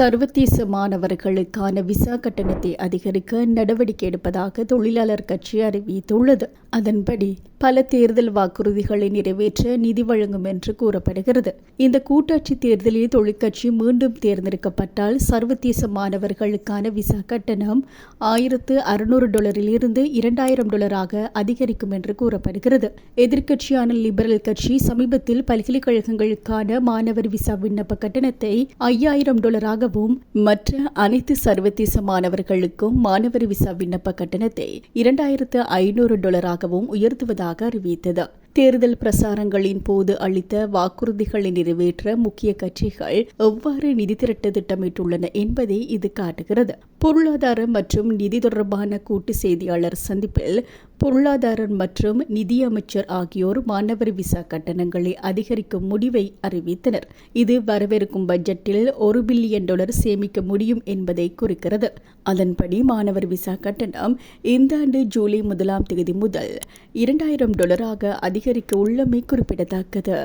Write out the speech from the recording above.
சர்வதேச மாணவர்களுக்கான விசா கட்டணத்தை அதிகரிக்க நடவடிக்கை எடுப்பதாக தொழிலாளர் கட்சி அறிவித்துள்ளது. அதன்படி பல தேர்தல் வாக்குறுதிகளை நிறைவேற்ற நிதி வழங்கும் என்று கூறப்படுகிறது. இந்த கூட்டாட்சி தேர்தலில் தொழிற்கட்சி மீண்டும் தேர்ந்தெடுக்கப்பட்டால் சர்வதேச மாணவர்களுக்கான விசா கட்டணம் $1600 இருந்து $2000 அதிகரிக்கும் என்று கூறப்படுகிறது. எதிர்க்கட்சியான லிபரல் கட்சி சமீபத்தில் பல்கலைக்கழகங்களுக்கான மாணவர் விசா விண்ணப்ப கட்டணத்தை $5000 மற்ற அனைத்து சர்வதேச மாணவர்களுக்கும் மாணவர் விசா விண்ணப்ப கட்டணத்தை $2500 உயர்த்துவதாக அறிவித்தது. தேர்தல் பிரசாரங்களின் போது அளித்த வாக்குறுதிகளை நிறைவேற்ற முக்கிய கட்சிகள் எவ்வாறு நிதி திரட்ட திட்டமிட்டுள்ளன என்பதை இது காட்டுகிறது. பொருளாதார மற்றும் நிதி தொடர்பான கூட்டு செய்தியாளர் சந்திப்பில் பொருளாதார மற்றும் நிதி அமைச்சர் ஆகியோர் மாணவர் விசா கட்டணங்களை அதிகரிக்கும் முடிவை அறிவித்தனர். இது வரவிருக்கும் பட்ஜெட்டில் $1 பில்லியன் சேமிக்க முடியும் என்பதை குறிக்கிறது. அதன்படி மாணவர் விசா கட்டணம் இந்த ஆண்டு ஜூலை 1 முதல் $2000 அதிகரிக்க உள்ளமை குறிப்பிடத்தக்கது.